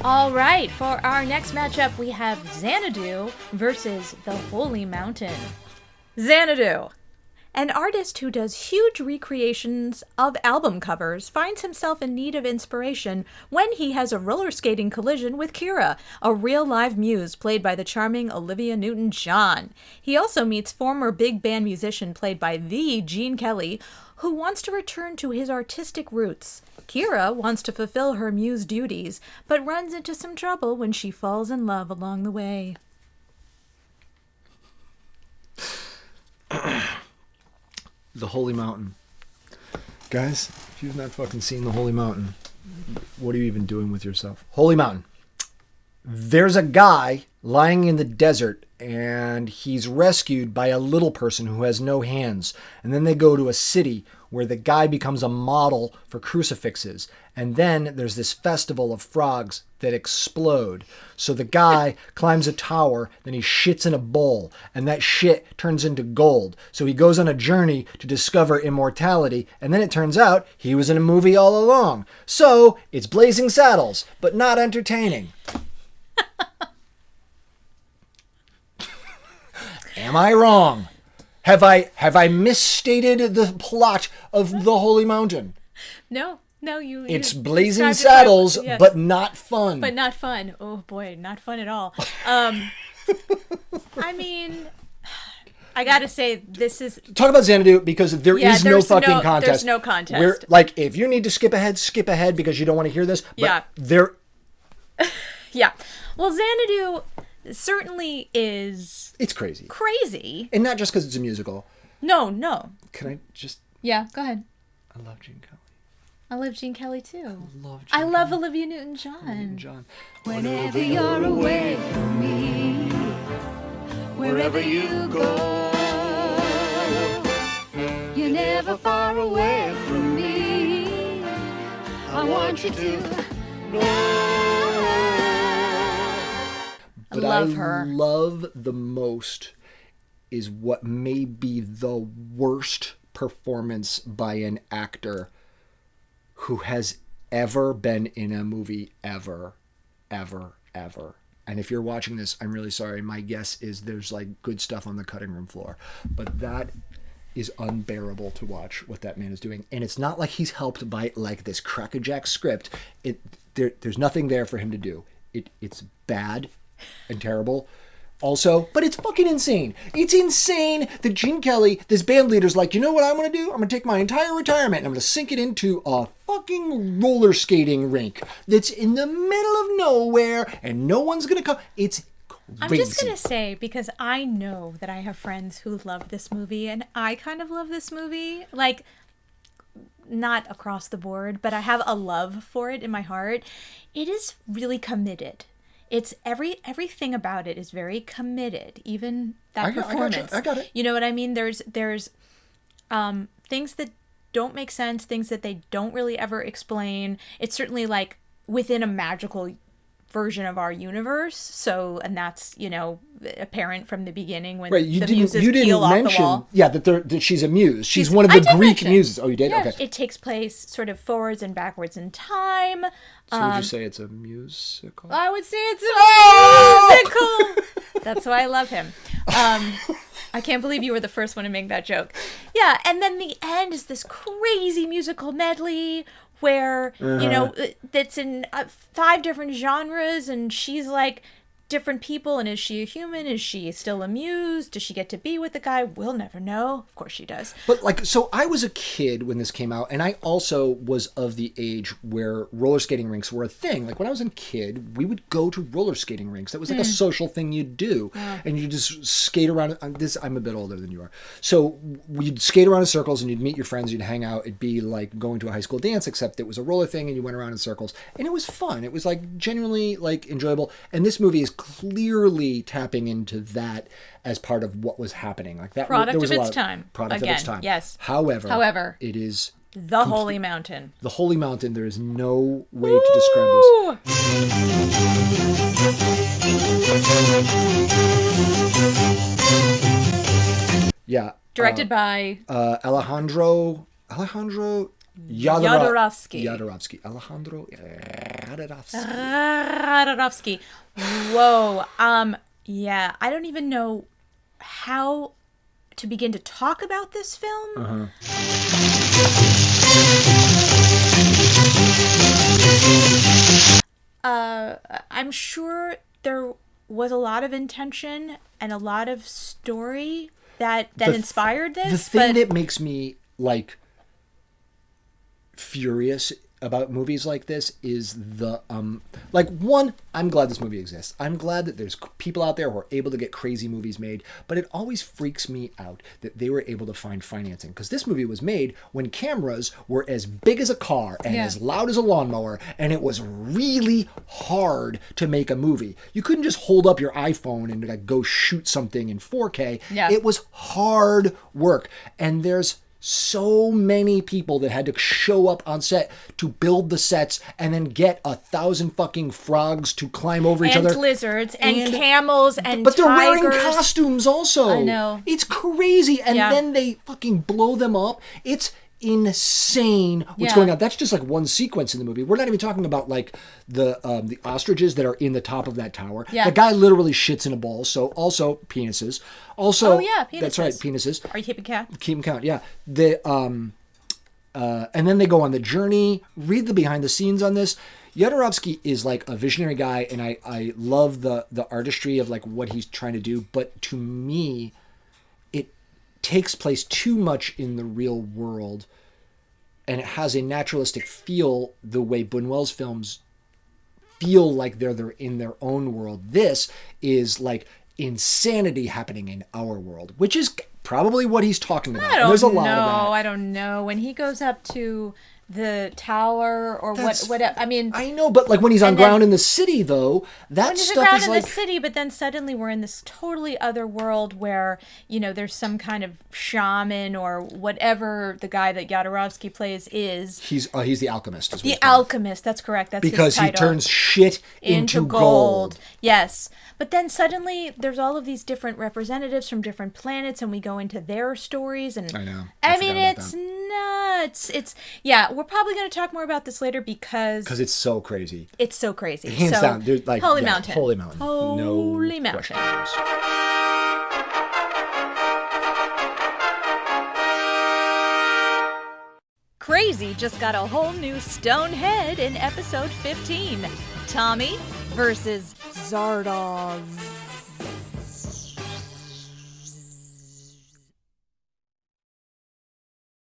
All right, for our next matchup, we have Xanadu versus the Holy Mountain. Xanadu. An artist who does huge recreations of album covers finds himself in need of inspiration when he has a roller skating collision with Kira, a real live muse played by the charming Olivia Newton-John. He also meets former big band musician played by the Gene Kelly, who wants to return to his artistic roots. Kira wants to fulfill her muse duties, but runs into some trouble when she falls in love along the way. The Holy Mountain. Guys, if you've not fucking seen The Holy Mountain, what are you even doing with yourself? Holy Mountain. There's a guy lying in the desert and he's rescued by a little person who has no hands. And then they go to a city where the guy becomes a model for crucifixes. And then there's this festival of frogs that explode. So the guy climbs a tower, then he shits in a bowl, and that shit turns into gold. So he goes on a journey to discover immortality, and then it turns out he was in a movie all along. So it's Blazing Saddles, but not entertaining. Am I wrong? Have I misstated the plot of The Holy Mountain? No, you. It's Blazing Saddles, yes. But not fun. But not fun. Oh boy, not fun at all. I mean, I gotta say, this is... Talk about Xanadu, because there is no fucking contest. There's no contest. We're, like, if you need to skip ahead because you don't want to hear this. But yeah. There... Yeah. Well, Xanadu certainly is... It's crazy. Crazy. And not just because it's a musical. No. Can I just... Yeah, go ahead. I love Gene Kelly. I love Gene Kelly, too. I love Olivia Newton-John. Whenever you're away from me, wherever you go, you're never far away from me. I want you to know. But love her. Love the most is what may be the worst performance by an actor who has ever been in a movie ever. And if you're watching this, I'm really sorry. My guess is there's like good stuff on the cutting room floor. But that is unbearable to watch what that man is doing. And it's not like he's helped by like this crackerjack script. There's nothing there for him to do. It's bad and terrible. Also, but it's fucking insane. It's insane that Gene Kelly, this band leader's like, you know what I'm going to do? I'm going to take my entire retirement and I'm going to sink it into a fucking roller skating rink that's in the middle of nowhere and no one's going to come. It's crazy. I'm just going to say, because I know that I have friends who love this movie and I kind of love this movie. Like, not across the board, but I have a love for it in my heart. It is really committed. It's everything about it is very committed, even that performance. I got it. You know what I mean? There's things that don't make sense, things that they don't really ever explain. It's certainly like within a magical version of our universe. So, and that's, apparent from the beginning when right, the muses peel off the wall. Yeah, that she's a muse. She's one of the Greek muses. Oh, you did? Yeah, okay. It takes place sort of forwards and backwards in time. So would you say it's a musical? I would say it's a musical. That's why I love him. I can't believe you were the first one to make that joke. Yeah, and then the end is this crazy musical medley where, that's in 5 different genres, and she's like different people, and is she a human? Is she still a muse? Does she get to be with the guy? We'll never know. Of course she does. But so I was a kid when this came out, and I also was of the age where roller skating rinks were a thing. Like when I was a kid, we would go to roller skating rinks. That was like a social thing you'd do, and you just skate around. I'm a bit older than you are, so you'd skate around in circles, and you'd meet your friends, you'd hang out. It'd be like going to a high school dance, except it was a roller thing, and you went around in circles, and it was fun. It was like genuinely like enjoyable. And this movie is clearly tapping into that as part of what was happening. Like that product there was of a its lot time. Product Again, of its time. Yes. However, it is the Holy Mountain. The Holy Mountain. There is no way to describe this. Yeah. Directed by Alejandro Jodorowsky. Alejandro. Radovsky. Whoa. Yeah, I don't even know how to begin to talk about this film. I'm sure there was a lot of intention and a lot of story that inspired this. The thing that makes me like furious about movies like this is the like, one, I'm glad this movie exists. I'm glad that there's people out there who are able to get crazy movies made, but it always freaks me out that they were able to find financing, because this movie was made when cameras were as big as a car and as loud as a lawnmower, and it was really hard to make a movie. You couldn't just hold up your iPhone and like go shoot something in 4K. Yeah. It was hard work, and there's so many people that had to show up on set to build the sets and then get 1,000 fucking frogs to climb over each other. And lizards and camels and But they're tigers. wearing costumes also. I know. It's crazy. And then they fucking blow them up. It's insane what's going on. That's just like one sequence in the movie. We're not even talking about like the ostriches that are in the top of that tower. Yeah. The guy literally shits in a bowl. So also penises. Also, penises. That's right, penises. Are you keeping count? Keep them count, yeah. And then they go on the journey. Read the behind the scenes on this. Jodorowsky is like a visionary guy, and I love the artistry of like what he's trying to do. But to me, it takes place too much in the real world, and it has a naturalistic feel the way Buñuel's films feel like they're in their own world. This is like insanity happening in our world, which is probably what he's talking about. I There's a don't lot know. of that. I don't know. When he goes up to the tower or what I mean, I know, but like when he's on and then- ground in the city, though, that when he's stuff around is in like the city, but then suddenly we're in this totally other world where, you know, there's some kind of shaman or whatever the guy that Jodorowsky plays is. he's the alchemist. Is what The he's called. alchemist, that's correct. That's Because his he title. turns shit into gold. Yes. But then suddenly there's all of these different representatives from different planets, and we go into their stories. And I know. I I mean, forgot about it's that. nuts. Yeah, we're probably going to talk more about this later because It's so crazy. it's so crazy. Hands So, down, there's like Holy yeah, Mountain. Holy Mountain. Holy No Mountain. questions. Crazy just got a whole new stone head in episode 15. Tommy versus Zardoz.